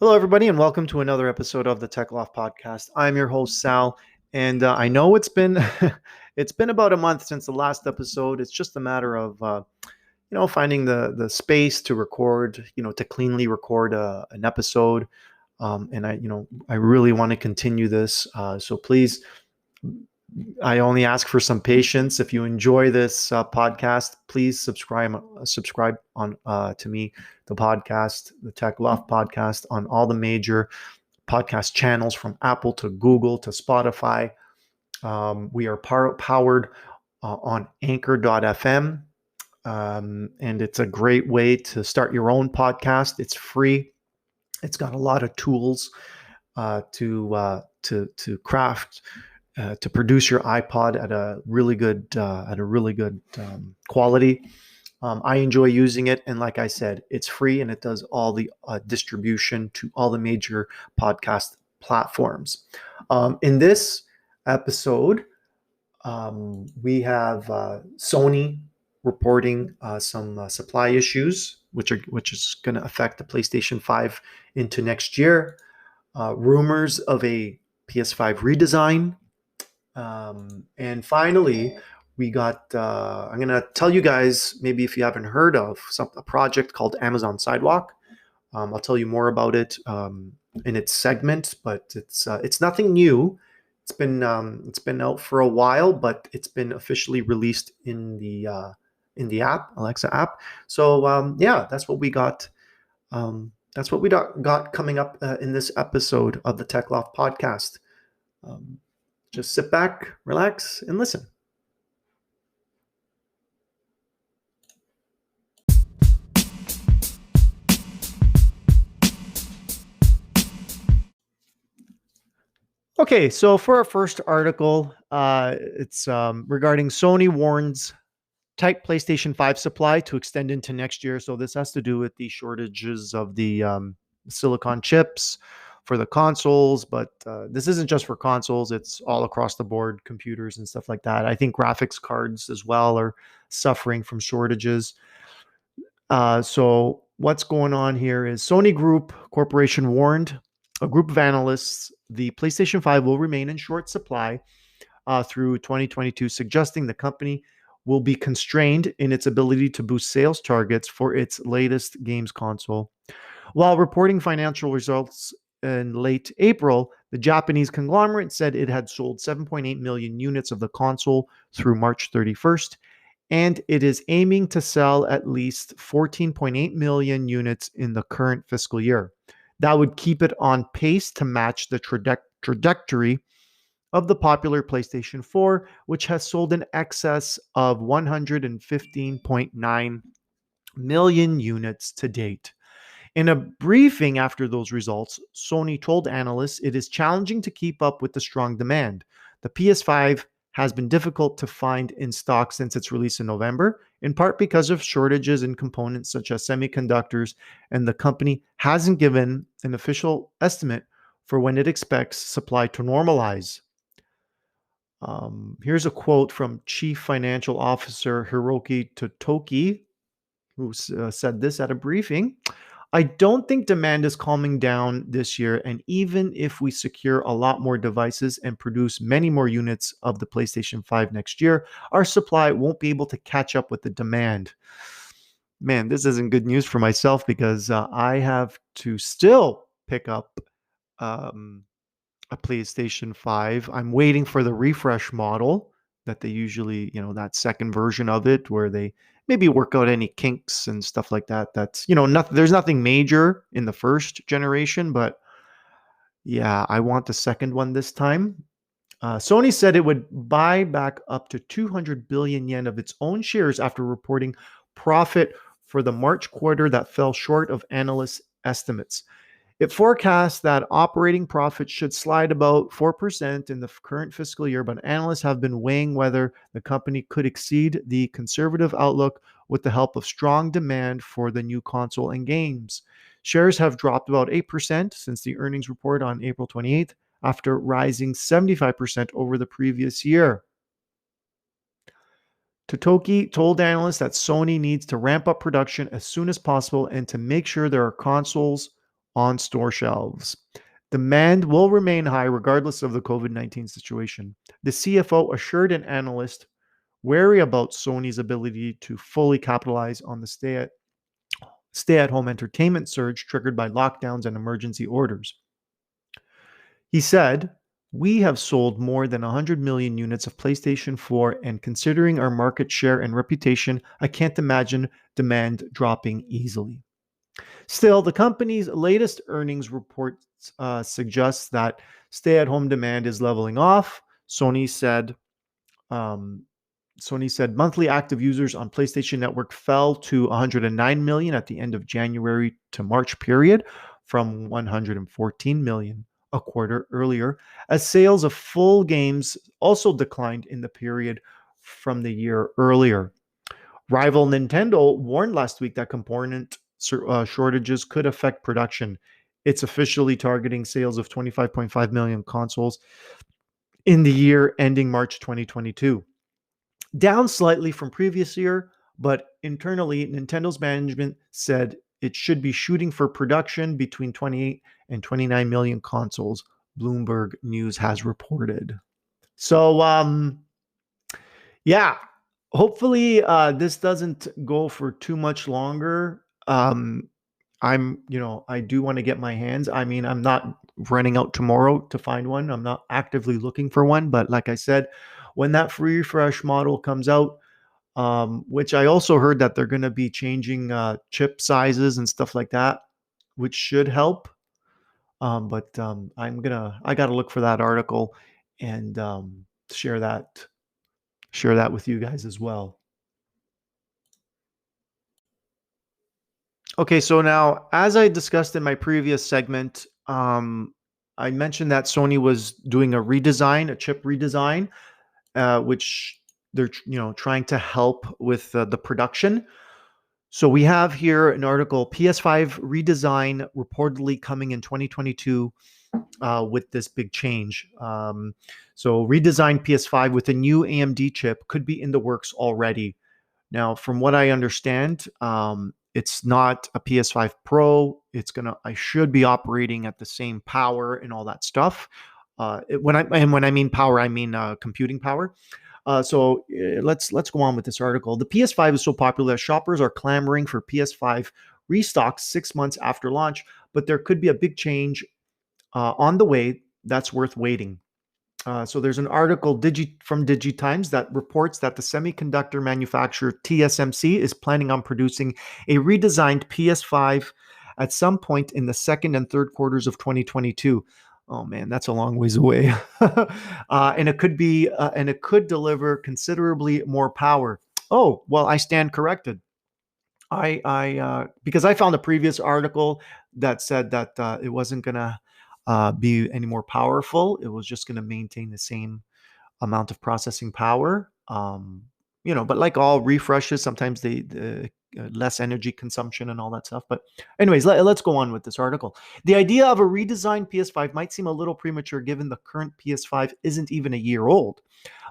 Hello, everybody, and welcome to another episode of the Tech Loft Podcast. I'm your host, Sal, and I know it's been it's been about a month since the last episode. It's just a matter of finding the space to record, to cleanly record an episode, and I really want to continue this. So please, I only ask for some patience. If you enjoy this podcast, please subscribe on to me, the podcast, the Tech Loft Podcast, on all the major podcast channels from Apple to Google to Spotify. We are powered on Anchor.fm, and it's a great way to start your own podcast. It's free. It's got a lot of tools to craft. To produce your iPod at a really good quality. I enjoy using it, and like I said, it's free and it does all the distribution to all the major podcast platforms. In this episode, we have Sony reporting some supply issues, which is going to affect the PlayStation 5 into next year. Rumors of a PS5 redesign. And finally, we got, I'm going to tell you guys, maybe if you haven't heard of a project called Amazon Sidewalk. I'll tell you more about it in its segment, but it's nothing new. It's been out for a while, but it's been officially released in the app, Alexa app. So that's what we got. That's what we got coming up in this episode of the Tech Loft Podcast. Just sit back, relax, and listen. Okay, so for our first article, it's regarding Sony warns tight PlayStation 5 supply to extend into next year. So this has to do with the shortages of the silicon chips for the consoles, but this isn't just for consoles. It's all across the board, computers and stuff like that. I think graphics cards as well are suffering from shortages. So what's going on here is Sony Group Corporation warned a group of analysts the PlayStation 5 will remain in short supply through 2022, suggesting the company will be constrained in its ability to boost sales targets for its latest games console. While reporting financial results in late April, the Japanese conglomerate said it had sold 7.8 million units of the console through March 31st, and it is aiming to sell at least 14.8 million units in the current fiscal year. That would keep it on pace to match the trajectory of the popular PlayStation 4, which has sold in excess of 115.9 million units to date. In a briefing after those results, Sony told analysts it is challenging to keep up with the strong demand. The PS5 has been difficult to find in stock since its release in November, in part because of shortages in components such as semiconductors, and the company hasn't given an official estimate for when it expects supply to normalize. Here's a quote from Chief Financial Officer Hiroki Totoki, who said this at a briefing. I don't think demand is calming down this year, and even if we secure a lot more devices and produce many more units of the PlayStation 5 next year, our supply won't be able to catch up with the demand. Man, this isn't good news for myself because I have to still pick up a PlayStation 5. I'm waiting for the refresh model that they usually, that second version of it where they maybe work out any kinks and stuff like that. That's, nothing, there's nothing major in the first generation, but yeah, I want the second one this time. Sony said it would buy back up to 200 billion yen of its own shares after reporting profit for the March quarter that fell short of analysts' estimates. It forecasts that operating profit should slide about 4% in the current fiscal year, but analysts have been weighing whether the company could exceed the conservative outlook with the help of strong demand for the new console and games. Shares have dropped about 8% since the earnings report on April 28th, after rising 75% over the previous year. Totoki told analysts that Sony needs to ramp up production as soon as possible and to make sure there are consoles on store shelves. Demand will remain high regardless of the COVID-19 situation. The CFO assured an analyst wary about Sony's ability to fully capitalize on the stay-at-home entertainment surge triggered by lockdowns and emergency orders. He said, "We have sold more than 100 million units of PlayStation 4, and considering our market share and reputation, I can't imagine demand dropping easily." Still, the company's latest earnings report suggests that stay-at-home demand is leveling off. Um, Sony said monthly active users on PlayStation Network fell to 109 million at the end of January to March period from 114 million a quarter earlier, as sales of full games also declined in the period from the year earlier. Rival Nintendo warned last week that component shortages could affect production. It's officially targeting sales of 25.5 million consoles in the year ending March 2022. Down slightly from previous year, but internally, Nintendo's management said it should be shooting for production between 28 and 29 million consoles, Bloomberg News has reported. So, yeah, hopefully this doesn't go for too much longer. I do want to get my hands. I mean, I'm not running out tomorrow to find one. I'm not actively looking for one, but like I said, when that free refresh model comes out, which I also heard that they're going to be changing chip sizes and stuff like that, which should help. But I got to look for that article and share that with you guys as well. Okay, so now, as I discussed in my previous segment, I mentioned that Sony was doing a chip redesign, which they're trying to help with the production. So we have here an article: PS5 redesign reportedly coming in 2022 with this big change. So redesigned PS5 with a new AMD chip could be in the works already. Now, from what I understand, it's not a PS5 Pro. I should be operating at the same power and all that stuff. When I mean power, I mean computing power. Let's go on with this article. The PS5 is so popular that shoppers are clamoring for PS5 restocks 6 months after launch, but there could be a big change on the way that's worth waiting. So there's an article from DigiTimes that reports that the semiconductor manufacturer TSMC is planning on producing a redesigned PS5 at some point in the second and third quarters of 2022. Oh man, that's a long ways away. And it could deliver considerably more power. Oh, well, I stand corrected. I because I found a previous article that said that it wasn't gonna be any more powerful. It was just gonna maintain the same amount of processing power. But like all refreshes, sometimes the less energy consumption and all that stuff. But anyways, let's go on with this article. The idea of a redesigned PS5 might seem a little premature given the current PS5 isn't even a year old.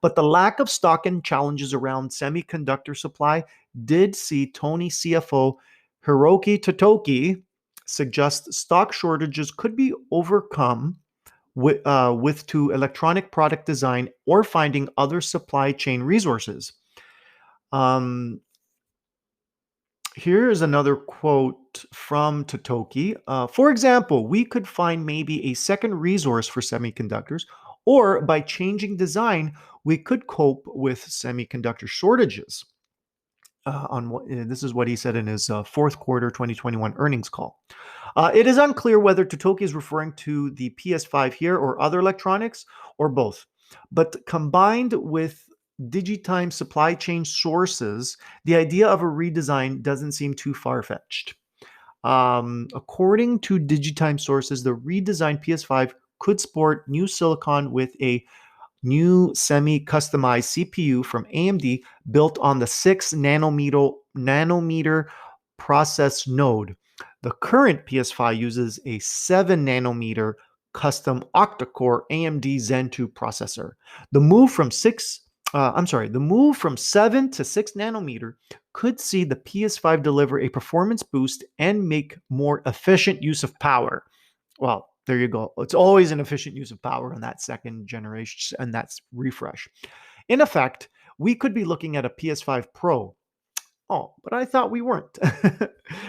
But the lack of stock and challenges around semiconductor supply did see Tony CFO Hiroki Totoki suggest stock shortages could be overcome with to electronic product design or finding other supply chain resources. Um, Here is another quote from Totoki. For example, we could find maybe a second resource for semiconductors, or by changing design, we could cope with semiconductor shortages. This is what he said in his fourth quarter 2021 earnings call. It is unclear whether Totoki is referring to the PS5 here or other electronics or both. But combined with Digitime supply chain sources, the idea of a redesign doesn't seem too far-fetched. According to Digitime sources, the redesigned PS5 could sport new silicon with a new semi-customized CPU from AMD built on the 6 nanometer process node. The current PS5 uses a 7 nanometer custom octa-core AMD Zen 2 processor. The move from the move from 7 to 6 nanometer could see the PS5 deliver a performance boost and make more efficient use of power. Well, there you go. It's always an efficient use of power on that second generation, and that's refresh. In effect, we could be looking at a PS5 Pro. Oh, but I thought we weren't.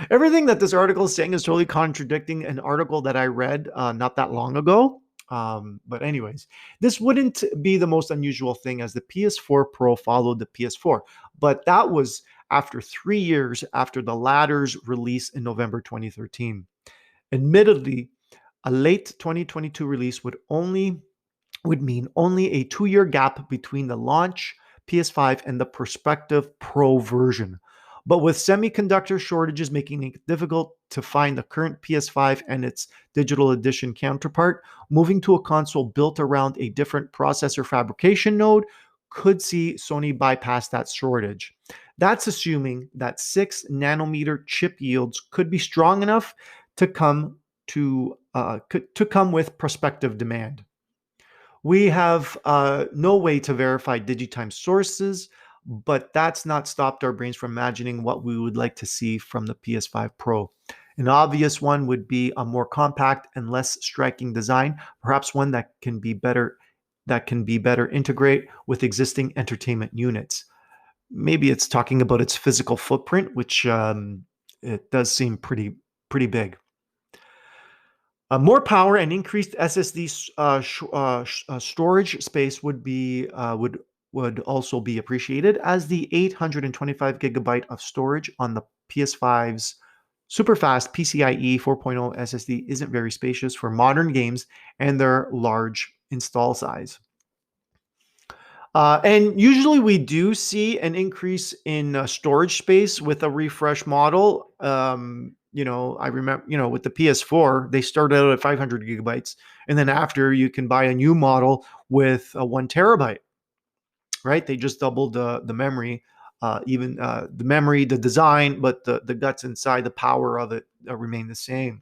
Everything that this article is saying is totally contradicting an article that I read not that long ago. But anyways, this wouldn't be the most unusual thing, as the PS4 Pro followed the PS4, but that was after 3 years after the latter's release in November 2013. Admittedly, a late 2022 release would mean only a 2-year gap between the launch PS5 and the prospective Pro version. But with semiconductor shortages making it difficult to find the current PS5 and its digital edition counterpart, moving to a console built around a different processor fabrication node could see Sony bypass that shortage. That's assuming that 6 nanometer chip yields could be strong enough to come with prospective demand. We have no way to verify Digitime sources, but that's not stopped our brains from imagining what we would like to see from the PS5 Pro. An obvious one would be a more compact and less striking design, perhaps one that can be better integrate with existing entertainment units. Maybe it's talking about its physical footprint, which it does seem pretty big. More power and increased SSD storage space would also be appreciated, as the 825 gigabyte of storage on the PS5's superfast PCIe 4.0 SSD isn't very spacious for modern games and their large install size. And usually we do see an increase in storage space with a refresh model. I remember, with the PS4, they started out at 500 gigabytes. And then after, you can buy a new model with a 1 terabyte, right? They just doubled the memory, the memory, the design, but the guts inside, the power of it remain the same.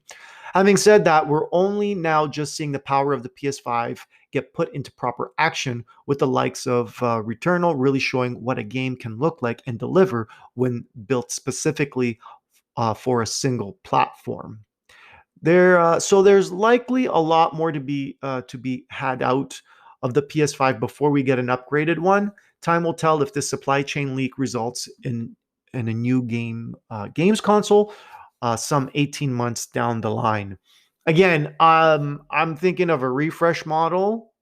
Having said that, we're only now just seeing the power of the PS5 get put into proper action, with the likes of Returnal really showing what a game can look like and deliver when built specifically for a single platform. So there's likely a lot more to be had out of the PS5 before we get an upgraded one. Time will tell if this supply chain leak results in a new games console some 18 months down the line. Again, I'm thinking of a refresh model,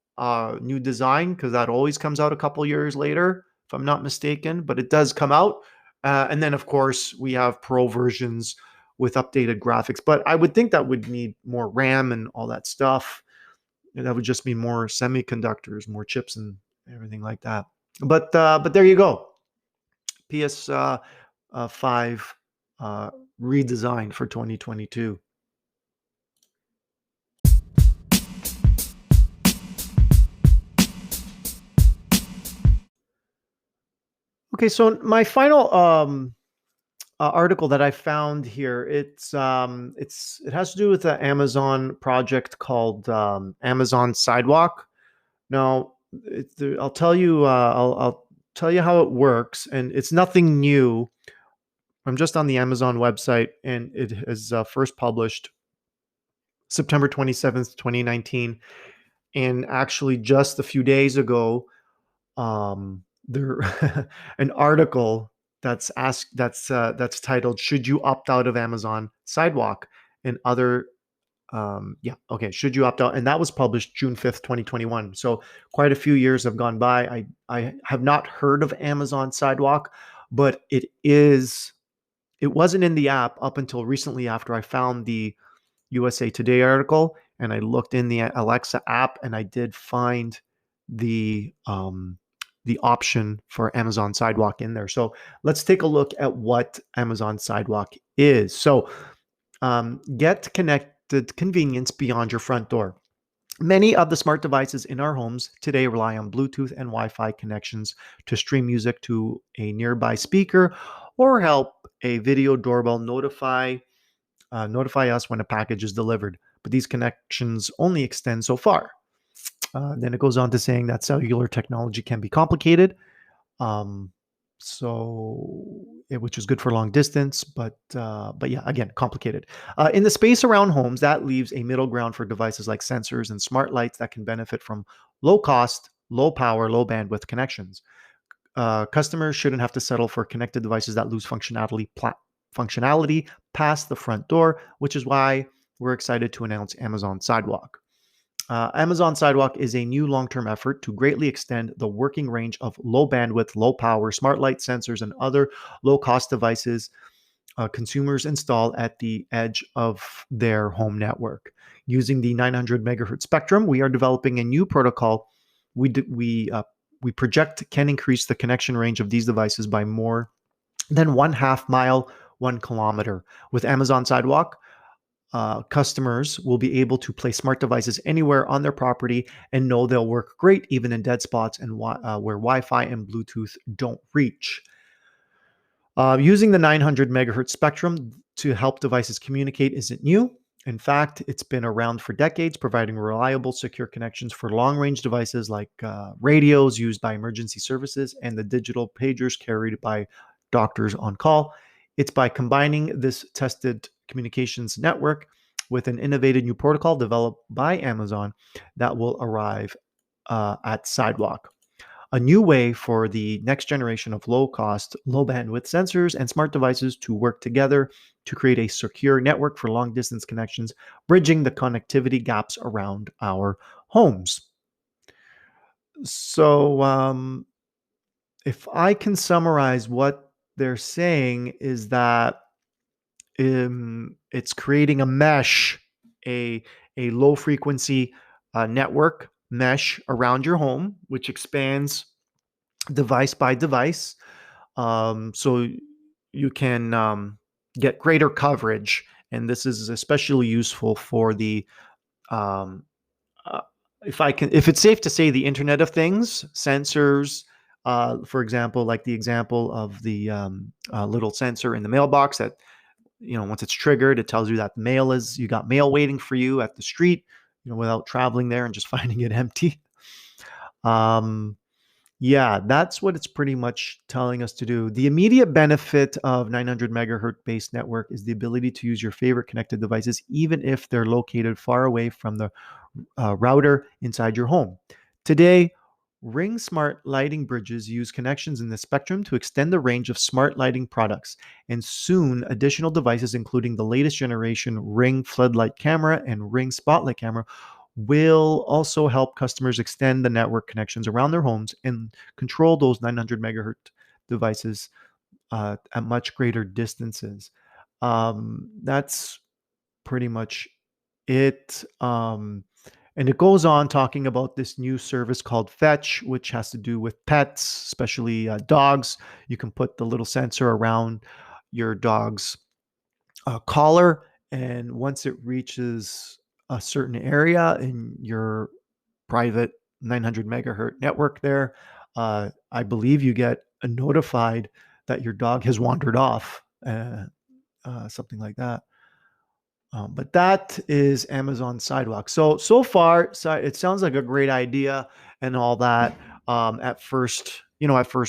new design, because that always comes out a couple years later, if I'm not mistaken, but it does come out. And then, of course, we have Pro versions with updated graphics. But I would think that would need more RAM and all that stuff. And that would just mean more semiconductors, more chips, and everything like that. But there you go. PS5 redesign for 2022. Okay, so my final article that I found here, it has to do with an Amazon project called Amazon Sidewalk. Now, I'll tell you how it works, and it's nothing new. I'm just on the Amazon website, and it is first published September 27th, 2019. And actually, just a few days ago, there an article that's titled "Should You Opt Out of Amazon Sidewalk?" and other should you opt out? And that was published June 5th, 2021. So quite a few years have gone by. I have not heard of Amazon Sidewalk, but it wasn't in the app up until recently, after I found the USA Today article and I looked in the Alexa app, and I did find the option for Amazon Sidewalk in there. So let's take a look at what Amazon Sidewalk is. So get connected convenience beyond your front door. Many of the smart devices in our homes today rely on Bluetooth and Wi-Fi connections to stream music to a nearby speaker, or help a video doorbell notify us when a package is delivered. But these connections only extend so far. Then it goes on to saying that cellular technology can be complicated. Um, which is good for long distance, but yeah, again, complicated. In the space around homes, that leaves a middle ground for devices like sensors and smart lights that can benefit from low cost, low power, low bandwidth connections. Customers shouldn't have to settle for connected devices that lose functionality past the front door, which is why we're excited to announce Amazon Sidewalk. Amazon Sidewalk is a new long-term effort to greatly extend the working range of low bandwidth, low power, smart light sensors, and other low-cost devices consumers install at the edge of their home network. Using the 900 megahertz spectrum, we are developing a new protocol we project can increase the connection range of these devices by more than 1/2 mile, 1 kilometer. With Amazon Sidewalk, customers will be able to place smart devices anywhere on their property and know they'll work great even in dead spots and where Wi-Fi and Bluetooth don't reach. Using the 900 megahertz spectrum to help devices communicate isn't new. In fact, it's been around for decades, providing reliable, secure connections for long-range devices like radios used by emergency services and the digital pagers carried by doctors on call. It's by combining this tested communications network with an innovative new protocol developed by Amazon that will arrive at Sidewalk, a new way for the next generation of low cost, low bandwidth sensors and smart devices to work together to create a secure network for long distance connections, bridging the connectivity gaps around our homes. So, if I can summarize what they're saying, is that it's creating a mesh, a, a low frequency network mesh around your home, which expands device by device. So you can get greater coverage. And this is especially useful for the, um, uh, if it's safe to say, the Internet of Things, sensors, for example, like the example of the little sensor in the mailbox that, once it's triggered, it tells you that you got mail waiting for you at the street, without traveling there and just finding it empty. Um, Yeah, that's what it's pretty much telling us to do. The immediate benefit of 900 megahertz based network is the ability to use your favorite connected devices, even if they're located far away from the router inside your home. Today, Ring smart lighting bridges use connections in the spectrum to extend the range of smart lighting products, and soon additional devices, including the latest generation Ring floodlight camera and Ring spotlight camera, will also help customers extend the network connections around their homes and control those 900 megahertz devices at much greater distances. That's pretty much it. And it goes on talking about this new service called Fetch, which has to do with pets, especially dogs. You can put the little sensor around your dog's collar, and once it reaches a certain area in your private 900 megahertz network there, I believe you get notified that your dog has wandered off, something like that. But that is Amazon Sidewalk. So far, it sounds like a great idea and all that, at first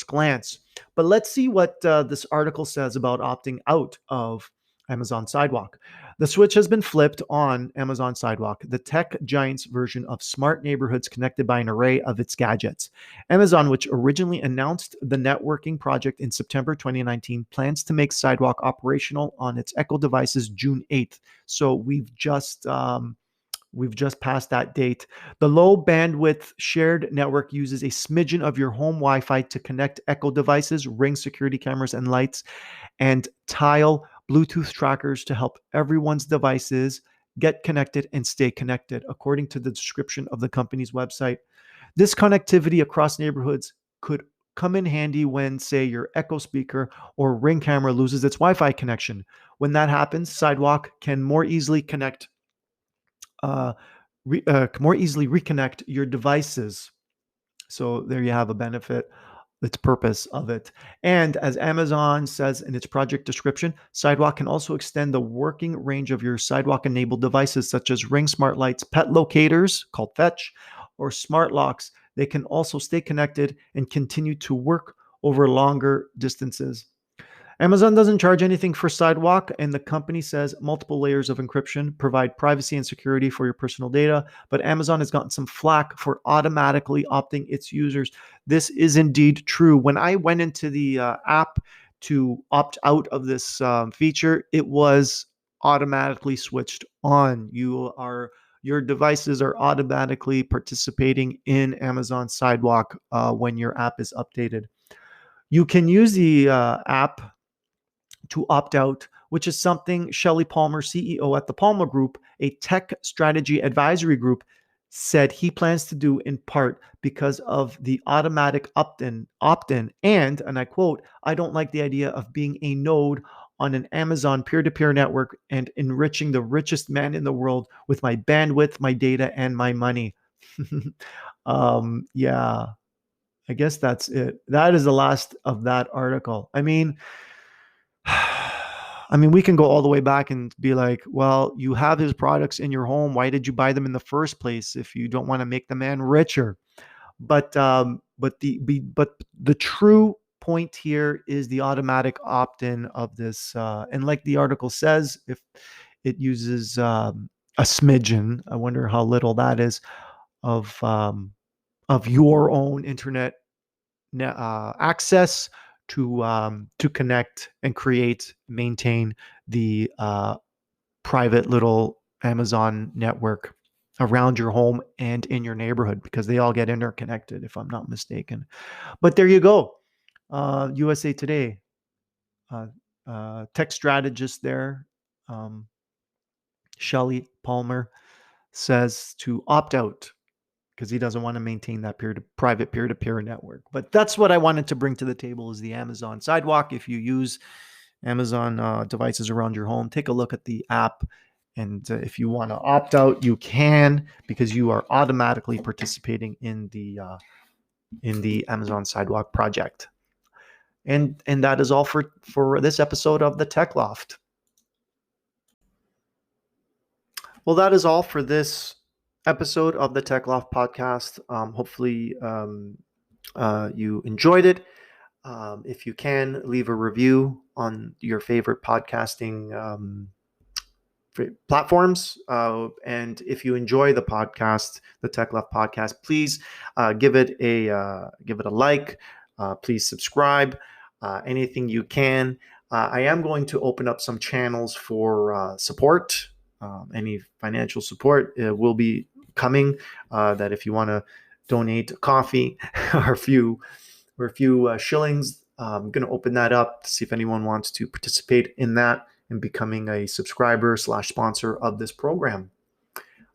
glance. But let's see what this article says about opting out of Amazon Sidewalk. The switch has been flipped on Amazon Sidewalk, the tech giant's version of smart neighborhoods connected by an array of its gadgets. Amazon, which originally announced the networking project in September 2019, plans to make Sidewalk operational on its Echo devices June 8th. So we've just passed that date. The low bandwidth shared network uses a smidgen of your home Wi-Fi to connect Echo devices, Ring security cameras and lights, and Tile Bluetooth trackers to help everyone's devices get connected and stay connected, according to the description of the company's website. This connectivity across neighborhoods could come in handy when, say, your Echo speaker or Ring camera loses its Wi-Fi connection. When that happens, Sidewalk can more easily reconnect your devices. So there you have a benefit, its purpose of it. And as Amazon says in its project description, Sidewalk can also extend the working range of your Sidewalk-enabled devices, such as Ring smart lights, pet locators called Fetch, or smart locks. They can also stay connected and continue to work over longer distances. Amazon doesn't charge anything for Sidewalk, and the company says multiple layers of encryption provide privacy and security for your personal data. But Amazon has gotten some flack for automatically opting its users. This is indeed true. When I went into the app to opt out of this feature, it was automatically switched on. Your devices are automatically participating in Amazon Sidewalk when your app is updated. You can use the app to opt out, which is something Shelley Palmer, CEO at the Palmer Group, a tech strategy advisory group, said he plans to do in part because of the automatic opt-in, and I quote, I don't like the idea of being a node on an Amazon peer-to-peer network and enriching the richest man in the world with my bandwidth, my data, and my money. Yeah, I guess that's it. That is the last of that article. We can go all the way back and be like, well, you have his products in your home. Why did you buy them in the first place if you don't want to make the man richer? But the true point here is the automatic opt-in of this, and like the article says, if it uses a smidgen, I wonder how little that is of your own internet access to connect and create, maintain the private little Amazon network around your home and in your neighborhood, because they all get interconnected, if I'm not mistaken. But there you go. USA Today, uh, tech strategist there, um, Shelley Palmer, says to opt out because he doesn't want to maintain that private peer-to-peer network. But that's what I wanted to bring to the table, is the Amazon Sidewalk. If you use Amazon devices around your home, take a look at the app. And if you want to opt out, you can, because you are automatically participating in the Amazon Sidewalk project. And that is all for this episode of the Tech Loft. Well, that is all for this episode of the Tech Loft podcast. Hopefully, you enjoyed it. If you can, leave a review on your favorite podcasting platforms. And if you enjoy the podcast, the Tech Left podcast, please give it a like. Please subscribe. Anything you can. I am going to open up some channels for support. Any financial support will be coming. That if you want to donate a coffee or a few shillings, I'm going to open that up to see if anyone wants to participate in that and becoming a subscriber / sponsor of this program.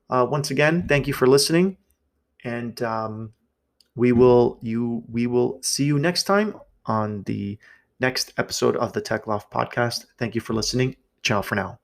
Once again, thank you for listening, and we will see you next time on the next episode of the Tech Loft podcast. Thank you for listening. Ciao for now.